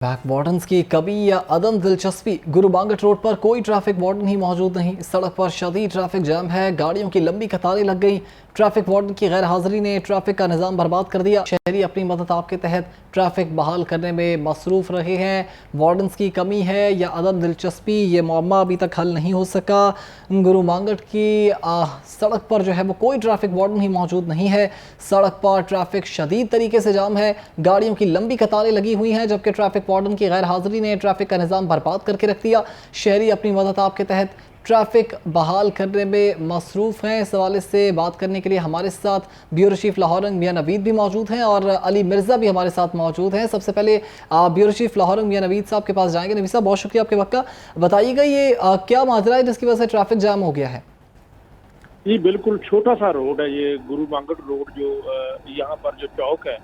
Back wardens की कभी या अदम दिलचस्पी। गुरु बांगट रोड पर कोई ट्रैफिक वार्डन ही मौजूद नहीं। सड़क पर शदीद ट्रैफिक जाम है, गाड़ियों की लंबी कतारें लग गई। ट्रैफिक वार्डन की गैर हाजिरी ने ट्रैफिक का निज़ाम बर्बाद कर दिया। शहरी अपनी मदद आपके तहत ट्रैफिक बहाल करने में मसरूफ़ रहे हैं। वार्डन्स की कमी है या अदम दिलचस्पी, ये मामला अभी तक हल नहीं हो सका। गुरु बांगट की सड़क पर जो है वो कोई ट्रैफिक वार्डन ही मौजूद नहीं है। सड़क पर ट्रैफिक शदीद तरीके से जाम है, गाड़ियों की लंबी कतारें लगी हुई हैं, जबकि ट्रैफिक वार्डन की गैर हाजिरी ने ट्रैफिक का निज़ाम बर्बाद करके रख दिया। शहरी अपनी मदद आपके तहत ट्रैफिक बहाल करने में मसरूफ़ हैं। इस हवाले से बात करने के लिए हमारे साथ ब्यूरो चीफ लाहौर मियां नवीद भी मौजूद हैं और अली मिर्ज़ा भी हमारे साथ मौजूद हैं। सबसे पहले ब्यूरो चीफ लाहौर मियां नवीद साहब के पास जाएंगे। नवीद साहब, बहुत शुक्रिया आपके वक्त का। बताइएगा ये क्या माजरा है जिसकी वजह से ट्रैफिक जाम हो गया है? जी बिल्कुल, छोटा सा रोड है ये गुरु बांगट रोड, जो यहाँ पर जो चौक है,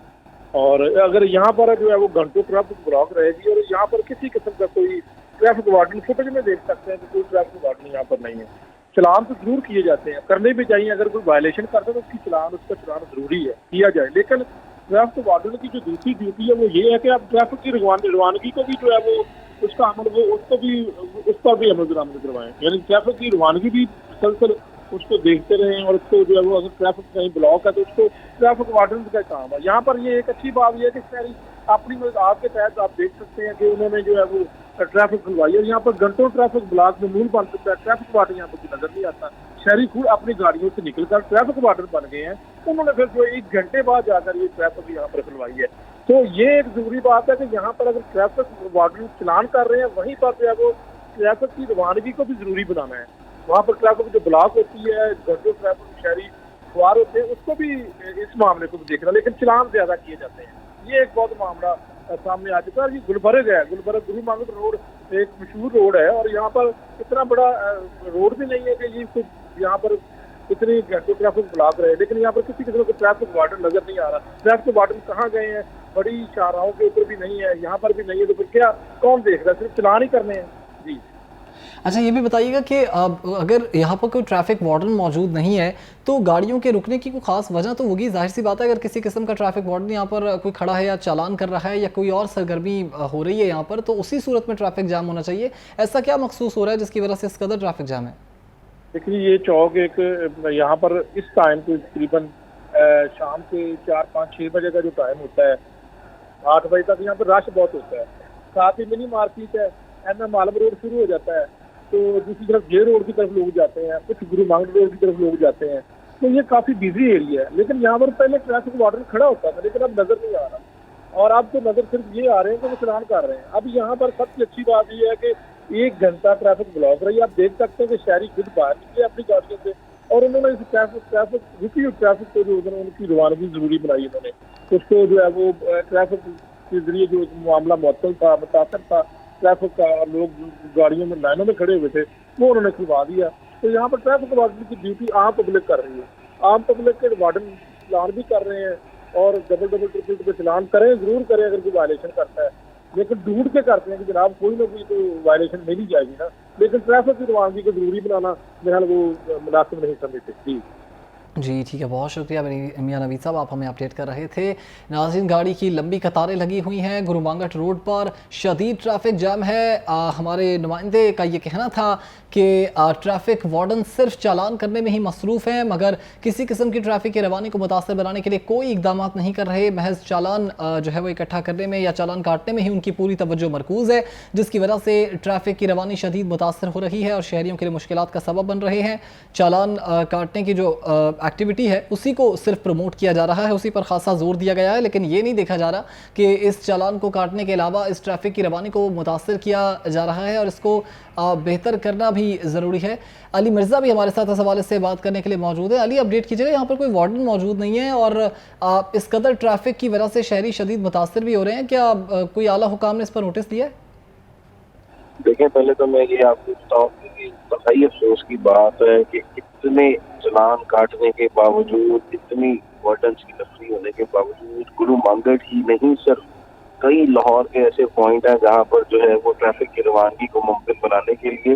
और अगर यहाँ पर जो है वो घंटों ट्रैफिक ब्लॉक रहेगी और यहाँ पर किसी किस्म का कोई ट्रैफिक वार्डन, फुटेज में देख सकते हैं कि कोई ट्रैफिक वार्डन यहाँ पर नहीं है। चलान तो जरूर किए जाते हैं, करने भी चाहिए। अगर कोई वायलेशन करता है तो उसका चलान जरूरी है, किया जाए। लेकिन ट्रैफिक वार्डन की जो दूसरी ड्यूटी है वो ये है कि आप ट्रैफिक की रवानगी को भी जो है वो उसका अमल उस पर भी अमल दरामद करवाएं। यानी ट्रैफिक की रवानगी भी मुसलसल उसको देखते रहें, और उसको जो है वो अगर ट्रैफिक कहीं ब्लॉक है तो उसको ट्रैफिक वार्डन का काम है। यहाँ पर ये एक अच्छी बात यह है कि शहरी अपनी मदद आपके तहत आप देख सकते हैं कि उन्होंने जो है वो ट्रैफिक खुलवाई है। यहाँ पर घंटों ट्रैफिक ब्लॉक में मूल बन सकता है, ट्रैफिक वार्डन यहाँ पर नजर नहीं आता। शहरी खुद अपनी गाड़ियों से निकलकर ट्रैफिक वार्डन बन गए हैं। उन्होंने फिर जो 1 घंटे बाद जाकर ये ट्रैफिक यहाँ पर खुलवाई है। तो ये एक जरूरी बात है कि यहाँ पर अगर ट्रैफिक वार्डन चलान कर रहे हैं, वहीं पर जो है वो ट्रैफिक की रवानगी को भी जरूरी बनाना है। वहाँ पर ट्रैफिक जो ब्लॉक होती है, घंटों ट्रैफिक शहरी सवार होते हैं, उसको भी इस मामले को भी देखना, लेकिन चलान ज्यादा किए जाते हैं। ये एक बहुत मामला सामने आ चुका है। ये गुलबर्ग है, गुलबर्ग गुरु बांगट रोड एक मशहूर रोड है, और यहाँ पर इतना बड़ा रोड भी नहीं है कि ये यहाँ पर इतनी घंटों ट्रैफिक ब्लॉक रहे, लेकिन यहाँ पर किसी किस्म का ट्रैफिक वार्डन नजर नहीं आ रहा। ट्रैफिक वार्डन कहाँ गए हैं? बड़ी शाहराहों के ऊपर भी नहीं है, यहाँ पर भी नहीं है, तो फिर क्या कौन देख रहा है? सिर्फ चलान ही करने हैं। जी अच्छा, ये भी बताइएगा कि अगर यहाँ पर कोई ट्रैफिक वार्डन मौजूद नहीं है तो गाड़ियों के रुकने की कोई खास वजह तो होगी, जाहिर सी बात है। अगर किसी किस्म का ट्रैफिक वार्डन यहाँ पर कोई खड़ा है या चालान कर रहा है या कोई और सरगर्मी हो रही है यहाँ पर, तो उसी सूरत में ट्रैफिक जाम होना चाहिए। ऐसा क्या महसूस हो रहा है जिसकी वजह से इस कदर ट्रैफिक जाम है? देखिए, ये चौक एक यहाँ पर इस टाइम को तकरीबन शाम के 4, 5, 6 बजे का जो टाइम होता है, 8 बजे तक यहाँ पर रश बहुत होता है। साथ ही मिनी मार्केट है, एम आलम रोड शुरू हो जाता है, तो दूसरी तरफ जे रोड की तरफ लोग जाते हैं, कुछ गुरु बांगट रोड की तरफ लोग जाते हैं। तो ये काफी बिजी एरिया है। लेकिन यहाँ पर पहले ट्रैफिक वार्डन खड़ा होता था, लेकिन अब नजर नहीं आ रहा, और अब तो नजर सिर्फ ये आ रहे हैं कि वो चलान कर रहे हैं। अब यहाँ पर सबसे अच्छी बात ये है कि 1 घंटा ट्रैफिक ब्लॉक रही है। आप देख सकते हैं कि शहरी खुद बाहर निकले अपनी गाड़ियों से, और उन्होंने इस ट्रैफिक रुकी ट्रैफिक को जो उनकी रवानगी जरूरी बनाई उन्होंने, उसको जो है वो ट्रैफिक के जरिए जो मामला मुअत्तल था, मुतासर था ट्रैफिक का, लोग गाड़ियों में लाइनों में खड़े हुए थे, वो उन्होंने खुलवा दिया। तो यहाँ पर ट्रैफिक वार्डन की ड्यूटी आम पब्लिक कर रही है। आम पब्लिक के वार्डन चलान भी कर रहे हैं, और डबल ट्रिपल पे चलान करें, जरूर करें अगर कोई वायलेशन करता है, लेकिन ढूंढ के करते हैं कि जनाब कोई ना कोई तो वायलेशन मिल ही जाएगी ना। लेकिन ट्रैफिक की रवानगी को जरूरी बनाना मेरा वो मुनासिब नहीं समझते। जी ठीक है, बहुत शुक्रिया मियां नवीद साहब, आप हमें अपडेट कर रहे थे। नाज़रीन, गाड़ी की लंबी कतारें लगी हुई हैं, गुरु बांगट रोड पर शदीद ट्रैफिक जाम है। हमारे नुमाइंदे का ये कहना था कि ट्रैफिक वार्डन सिर्फ चालान करने में ही मसरूफ़ हैं, मगर किसी किस्म की ट्रैफिक की रवानी को मुतासर बनाने के लिए कोई इकदाम नहीं कर रहे। महज चालान जो है वो इकट्ठा करने में या चालान काटने में ही उनकी पूरी तवज्जो मरकूज़ है, जिसकी वजह से ट्रैफिक की रवानी शदीद मुतासर हो रही है और शहरियों के लिए मुश्किलात का सबब बन रहे हैं। चालान काटने की जो एक्टिविटी है उसी को सिर्फ प्रमोट किया जा रहा है, उसी पर खासा जोर दिया गया है, लेकिन ये नहीं देखा जा रहा कि इस चालान को काटने के अलावा इस ट्रैफिक की रवानी को मुतासर किया जा रहा है और इसको बेहतर करना भी ज़रूरी है। अली मिर्ज़ा भी हमारे साथ इस हवाले से बात करने के लिए मौजूद है। अली, अपडेट कीजिएगा, यहाँ पर कोई वार्डन मौजूद नहीं है और इस कदर ट्रैफिक की वजह से शहरी शदीद मुतासर भी हो रहे हैं। क्या कोई आला हुकाम ने इस पर नोटिस दिया है? देखिए, पहले तो मैं ये आपको बताऊँ कि बड़ी अफसोस की बात है कि इतने चलान काटने के बावजूद, इतनी वार्डन्स की नफरी होने के बावजूद, गुरु बांगट ही नहीं सिर्फ कई लाहौर के ऐसे पॉइंट हैं जहाँ पर जो है वो ट्रैफिक की रवानगी को मुमकिन बनाने के लिए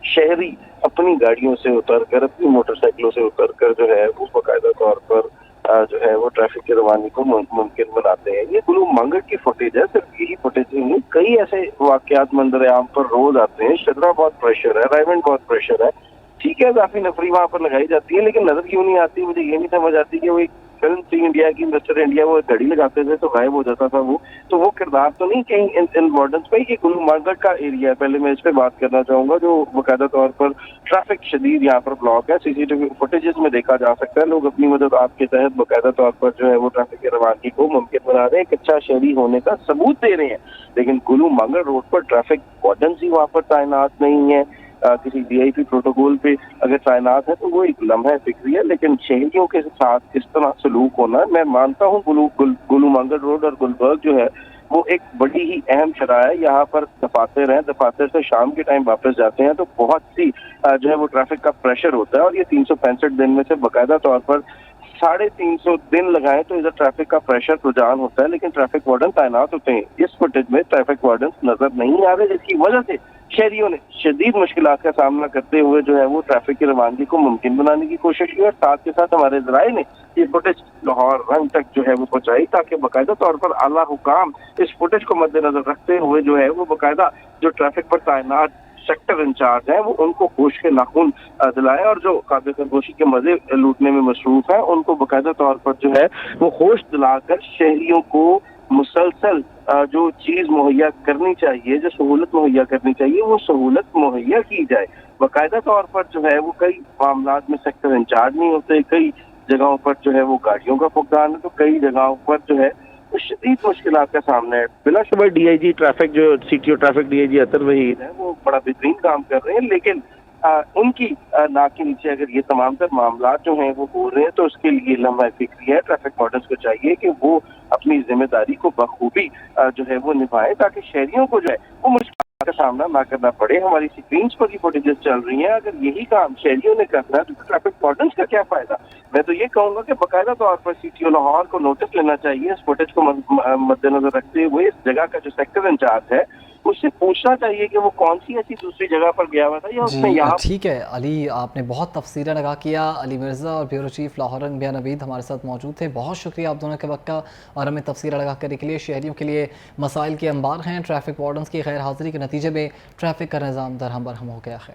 शहरी अपनी गाड़ियों से उतर कर, अपनी मोटरसाइकिलों से उतर कर जो है वो बाकायदा तौर पर जो है वो ट्रैफिक की रवानी को मुमकिन बनाते हैं। ये गुलू मंगट की फुटेज है, सिर्फ यही फुटेज नहीं, कई ऐसे वाकयात मंजर आम पर रोज आते हैं। शदरा बहुत प्रेशर है, रायमंड बहुत प्रेशर है, ठीक है काफी नफरी वहां पर लगाई जाती है, लेकिन नजर क्यों नहीं आती, मुझे ये नहीं समझ आती कि वो एक फिल्म थी इंडिया की, मिस्टर इंडिया, वो घड़ी लगाते थे तो गायब हो जाता था तो वो किरदार तो नहीं कहीं इन वार्डन्स में। ये गुलू मार्केट का एरिया है, पहले मैं इस पे बात करना चाहूंगा, जो बाकायदा तौर पर ट्रैफिक शदीद यहाँ पर ब्लॉक है। सीसीटीवी फुटेजेस में देखा जा सकता है, लोग अपनी मदद आपके तहत बाकायदा तौर पर जो है वो ट्रैफिक की रवानगी को मुमकिन बना रहे हैं, एक अच्छा शहरी होने का सबूत दे रहे हैं। लेकिन गुलू मंगल रोड पर ट्रैफिक वार्डन्स ही वहाँ पर तैनात नहीं है। किसी DIP प्रोटोकॉल पे अगर तैनात है तो वो एक लम्हा फिक्री है, लेकिन शहरियों के साथ इस तरह सलूक होना, मैं मानता हूँ गुलू मंगल रोड और गुलबर्ग जो है वो एक बड़ी ही अहम शराह है। यहाँ पर दफातर हैं, दफातर से शाम के टाइम वापस जाते हैं तो बहुत सी जो है वो ट्रैफिक का प्रेशर होता है, और ये 365 दिन में से बाकायदा तौर पर 350 दिन लगाए तो इधर ट्रैफिक का प्रेशर रुझान होता है, लेकिन ट्रैफिक वार्डन तैनात होते हैं। इस फुटेज में ट्रैफिक वार्डन नजर नहीं आ रहे, जिसकी वजह से शहरियों ने शदीद मुश्किलात का सामना करते हुए जो है वो ट्रैफिक की रवानगी को मुमकिन बनाने की कोशिश की, और साथ के साथ हमारे ज़राए ने ये फुटेज लाहौर रंग तक जो है वो पहुंचाई, ताकि बाकायदा तौर पर आला हुकाम इस फुटेज को मद्देनजर रखते हुए जो है वो बाकायदा जो ट्रैफिक पर तैनात सेक्टर इंचार्ज हैं वो उनको होश के नाखून दिलाए, और जो काबिल खामोशी के मजे लूटने में मसरूफ हैं उनको बाकायदा तौर पर जो है वो होश दिलाकर शहरियों को मुसलसल जो चीज मुहैया करनी चाहिए, जो सहूलत मुहैया करनी चाहिए, वो सहूलत मुहैया की जाए। बाकायदा तौर पर जो है वो कई मामलात में सेक्टर इंचार्ज नहीं होते, कई जगहों पर जो है वो गाड़ियों का फुकदान है, तो कई जगहों पर जो है शदीद मुश्किलात का सामना है। बिलाशुबह DIG ट्रैफिक जो CTO ट्रैफिक DIG अतर वहीद है वो बड़ा बेहतरीन काम कर रहे हैं, लेकिन उनकी नाक के नीचे अगर ये तमाम तर मामला जो हैं वो हो रहे हैं तो उसके लिए लम्हा फिक्री है। ट्रैफिक वार्डन्स को चाहिए कि वो अपनी जिम्मेदारी को बखूबी जो है वो निभाएं, ताकि शहरियों को जो है वो मुश्किल का सामना ना करना पड़े। हमारी स्क्रीन्स पर ही फुटेजेस चल रही हैं, अगर यही काम शहरियों ने करना है तो ट्रैफिक वार्डन्स का क्या फायदा। मैं तो ये कहूंगा कि बाकायदा तौर पर CTO लाहौर को नोटिस लेना चाहिए, इस फुटेज को मद्देनजर रखते हुए इस जगह का जो सेक्टर इंचार्ज है उससे पूछना चाहिए कि वो कौन सी ऐसी दूसरी जगह पर गया हुआ था या उसने यहाँ। ठीक है अली, आपने बहुत तफसीला लगा किया। अली मिर्ज़ा और ब्यूरो चीफ लाहौर रंग बिया नवीद हमारे साथ मौजूद थे, बहुत शुक्रिया आप दोनों के वक्त का और हमें तफसीला लगा करने के लिए। शहरियों के लिए मसाइल के अंबार हैं, ट्रैफिक वार्डन्स की गैर हाज़िरी के नतीजे में ट्रैफिक का निज़ाम दरहम बरहम हो गया है।